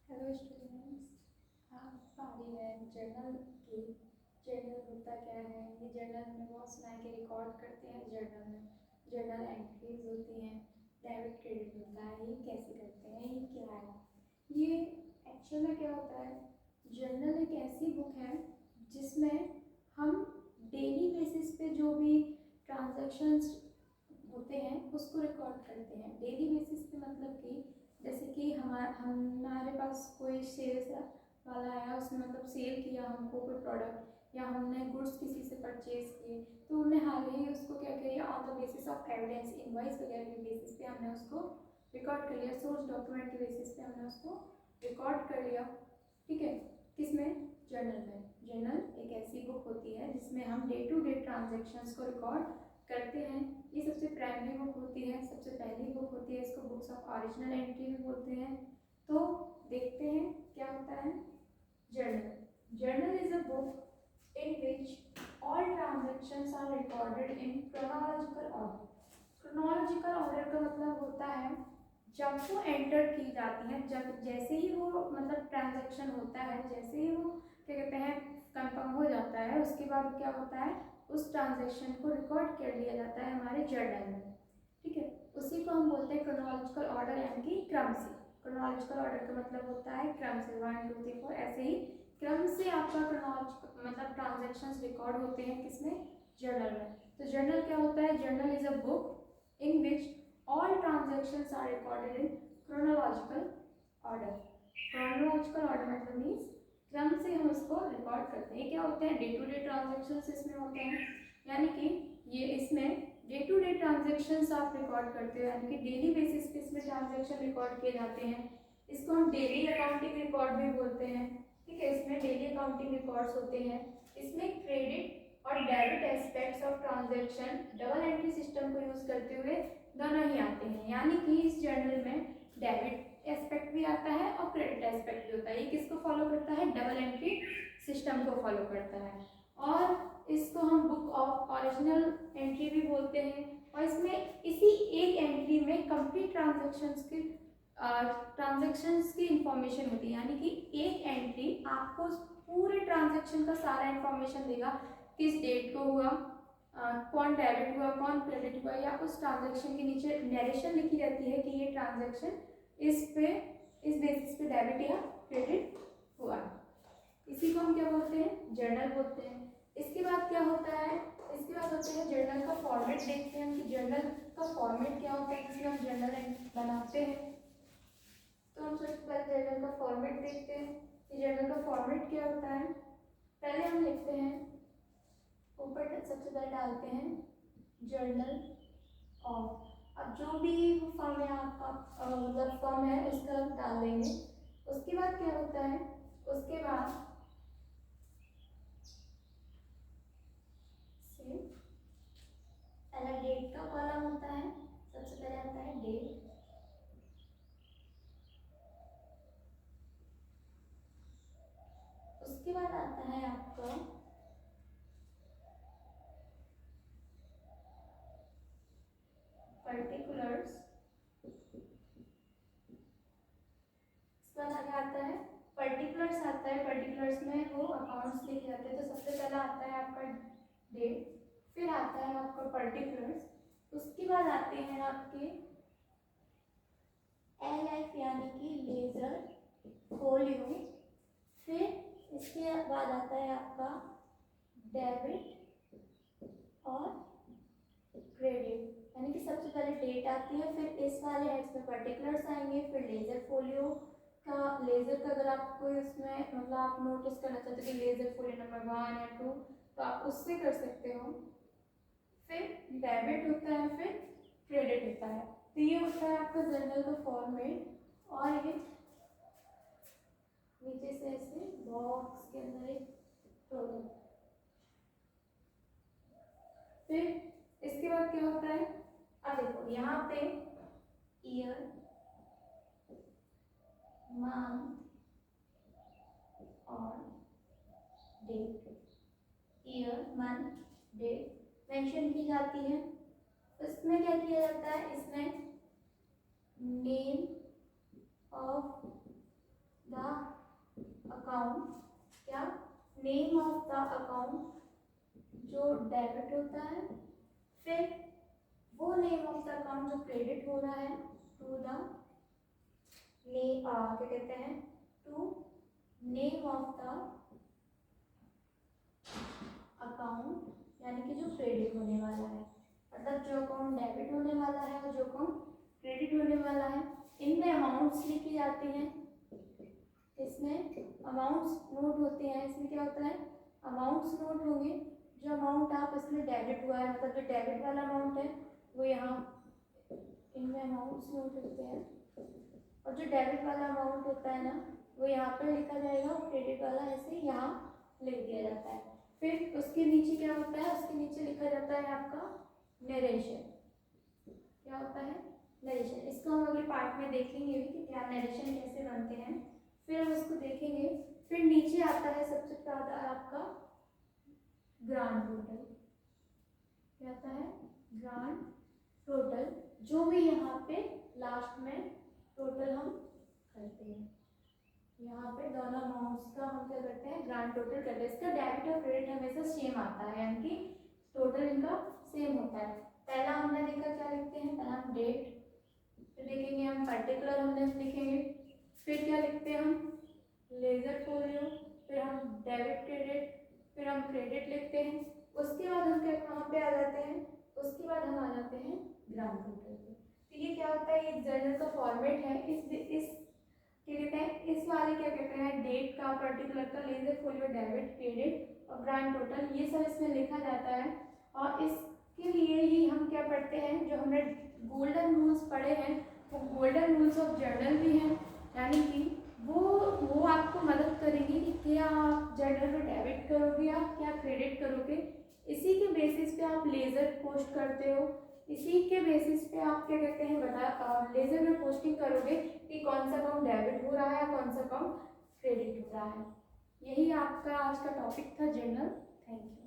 Hello students, आप पढ़ रहे हैं जर्नल की। जर्नल होता क्या है? ये जर्नल में बहुत सुना के रिकॉर्ड करते हैं। जर्नल में जर्नल एंट्रीज होती हैं, डेबिट क्रेडिट होता है। ये कैसे करते हैं, ये क्या है? ये एक्चुअल में क्या होता है? जर्नल एक ऐसी बुक है जिसमें हम डेली बेसिस पे जो भी ट्रांजैक्शंस होते हैं उसको रिकॉर्ड करते हैं। डेली बेसिस पे मतलब कि जैसे कि हमारे पास कोई सेल्स वाला आया, उसने मतलब सेल किया हमको कोई प्रोडक्ट, या हमने गुड्स किसी से परचेज किए, तो उन्होंने हाल ही उसको क्या किया, on the basis of evidence, invoice वगैरह के बेसिस पे हमने उसको रिकॉर्ड कर लिया। सोर्स डॉक्यूमेंट के बेसिस पे हमने उसको रिकॉर्ड कर लिया। ठीक है, किसमें? जर्नल में। जर्नल एक ऐसी बुक होती है जिसमें हम डे टू डे ट्रांजेक्शन्स को रिकॉर्ड करते हैं। ये सबसे प्राइमरी बुक होती है, सबसे पहली बुक होती है। इसको बुक्स ऑफ ओरिजिनल एंट्री भी बोलते हैं। तो देखते हैं क्या होता है journal. Journal is a book in which all transactions are recorded in chronological order. Chronological order का मतलब होता है जब वो एंटर की जाती है, जब जैसे ही वो मतलब ट्रांजेक्शन होता है, जैसे ही वो क्या कहते हैं कंफर्म हो जाता है, उसके बाद क्या होता है, उस ट्रांजेक्शन को रिकॉर्ड कर लिया जाता है हमारे जर्नल में। ठीक है, उसी को हम बोलते हैं क्रोनोलॉजिकल ऑर्डर, यानी कि क्रम से। क्रोनोलॉजिकल ऑर्डर का मतलब होता है क्रम से, 1 2 3 4 ऐसे ही क्रम से आपका क्रोनोलॉजिकल मतलब ट्रांजेक्शंस रिकॉर्ड होते हैं। किसमें? जर्नल में। तो जर्नल क्या होता है? Journal is a book in which all transactions are recorded in chronological order. chronological order मतलब मीन्स क्रम से हम उसको रिकॉर्ड करते हैं। क्या होते हैं? डे टू डे ट्रांजेक्शंस इसमें होते हैं, यानी कि ये इसमें डे टू डे ट्रांजेक्शंस आप रिकॉर्ड करते हो, यानी कि डेली बेसिस पे इसमें ट्रांजेक्शन रिकॉर्ड किए जाते हैं। इसको हम डेली अकाउंटिंग रिकॉर्ड भी बोलते हैं। ठीक है, इसमें डेली अकाउंटिंग रिकॉर्ड्स होते हैं। इसमें क्रेडिट और debit aspects of transaction double entry system को यूज करते हुए दोनों ही आते हैं, यानी कि इस जर्नल में डेबिट एस्पेक्ट भी आता है और क्रेडिट एस्पेक्ट भी होता है। ये किसको फॉलो करता है? डबल एंट्री सिस्टम को फॉलो करता है। और इसको हम बुक ऑफ ओरिजिनल एंट्री भी बोलते हैं। और इसमें इसी एक एंट्री में कंप्लीट ट्रांजेक्शंस की इंफॉर्मेशन होती है, यानी कि एक एंट्री आपको पूरे ट्रांजेक्शन का सारा इंफॉर्मेशन देगा। किस डेट को हुआ, कौन डेबिट हुआ, कौन क्रेडिट हुआ, या उस ट्रांजैक्शन के नीचे नरेशन लिखी रहती है कि ये ट्रांजैक्शन इस बेसिस पे डेबिट या क्रेडिट हुआ। इसी को हम क्या बोलते हैं? जर्नल बोलते हैं। इसके बाद क्या होता है? इसके बाद होते हैं जर्नल का फॉर्मेट। देखते हैं कि जर्नल का फॉर्मेट क्या होता है जिसमें हम जर्नल बनाते हैं। तो हम सबसे पहले जर्नल का फॉर्मेट देखते हैं कि जर्नल का फॉर्मेट क्या होता है। पहले हम लिखते हैं, ऊपर सबसे पहले डालते हैं जर्नल ऑफ। अब जो भी फॉर्म है आपका मतलब फॉर्म है उसका डाल देंगे। उसके बाद क्या होता है? उसके बाद से पहला डेट का कॉलम होता है। सबसे पहले आता है डेट, उसके बाद आता है आपका पर्टिकुलर्स, इसके बाद आगे आता है पर्टिकुलर्स आता है। पर्टिकुलर्स में वो अकाउंट्स लिखे जाते हैं। तो सबसे पहला आता है आपका डेट, फिर आता है आपका पर्टिकुलर्स, उसके बाद आते हैं आपके LF यानी कि लेजर फोलियो, फिर इसके बाद आता है आपका डेबिट और क्रेडिट, यानी कि सबसे पहले डेट आती है, फिर इस वाले हेड्स में पर्टिकुलर्स आएंगे, फिर लेजर फोलियो का, लेजर का अगर आपको इसमें मतलब आप नोटिस करना चाहते हो कि लेजर फोलियो नंबर 1 या 2 तो आप उससे कर सकते हो। फिर डेबिट होता है, फिर क्रेडिट होता है। तो ये होता है आपका जर्नल का फॉर्मेट। और ये नीचे से ऐसे बॉक्स के अंदर एक प्रोडक्ट। फिर इसके बाद क्या होता है? अब देखो यहाँ पे ईयर, मंथ और date, year month date mention की जाती है। इसमें क्या किया जाता है? इसमें name of the name of the account जो डेबिट होता है, फिर वो नेम ऑफ द अकाउंट जो क्रेडिट हो रहा है टू द क्या कहते हैं, to name of the account, यानी कि जो क्रेडिट होने वाला है, मतलब जो अकाउंट डेबिट होने वाला है और जो अकाउंट क्रेडिट होने वाला है, इनमें अमाउंट्स लिखी जाती हैं, इसमें अमाउंट्स नोट होते हैं। इसमें क्या होता है, अमाउंट्स नोट होंगे, जो अमाउंट आप इसमें डेबिट हुआ है, मतलब जो डेबिट वाला अमाउंट है वो यहाँ इनमें अमाउंट्स नोट होते हैं, और जो डेबिट वाला अमाउंट होता है ना वो यहाँ पर लिखा जाएगा, और क्रेडिट वाला ऐसे यहाँ लिख दिया जाता है। फिर उसके नीचे क्या होता है, उसके नीचे लिखा जाता है आपका नरेशन। क्या होता है, नरेशन। इसको हम अगले पार्ट में देखेंगे भी कि क्या नरेशन कैसे बनते हैं, फिर हम इसको देखेंगे। फिर नीचे आता है सबसे ज़्यादा आपका ग्रांड टोटल। क्या आता है, ग्रांड टोटल, जो भी यहाँ पे लास्ट में टोटल हम करते हैं, यहाँ पे दोनों अमाउंट्स का हम क्या करते हैं, ग्रांड टोटल करते हैं। इसका डेबिट और क्रेडिट हमेशा सेम आता है, यानी कि टोटल इनका सेम होता है। पहला हमने देखा क्या लिखते हैं, पहला हम डेट, फिर देखेंगे हम पर्टिकुलर हमने लिखेंगे, फिर क्या लिखते हैं हम लेजर फोलियो, फिर हम डेबिट क्रेडिट, फिर हम क्रेडिट लिखते हैं। उसके बाद हम क्या कहाँ पे आ जाते हैं, उसके बाद हम आ जाते हैं ग्रांड टोटल पे। तो ये क्या होता है, ये जर्नल का फॉर्मेट है। इस क्या कहते हैं, इस वाले क्या कहते हैं, डेट का, पर्टिकुलर का, लेजर फोलियो, डेबिट क्रेडिट और ग्रांड टोटल, ये सब इसमें लिखा जाता है। और इसके लिए ही हम क्या पढ़ते हैं, जो हमने गोल्डन रूल्स पढ़े हैं, वो गोल्डन रूल्स ऑफ जर्नल भी हैं, यानी कि वो आपको मदद करेगी कि क्या आप जर्नल में डेबिट करोगे या क्या क्रेडिट करोगे। इसी के बेसिस पे आप लेज़र पोस्ट करते हो, इसी के बेसिस पे आप क्या कहते हैं लेज़र में पोस्टिंग करोगे कि कौन सा अकाउंट डेबिट हो रहा है, कौन सा अकाउंट क्रेडिट हो रहा है। यही आपका आज का टॉपिक था, जर्नल। Thank you.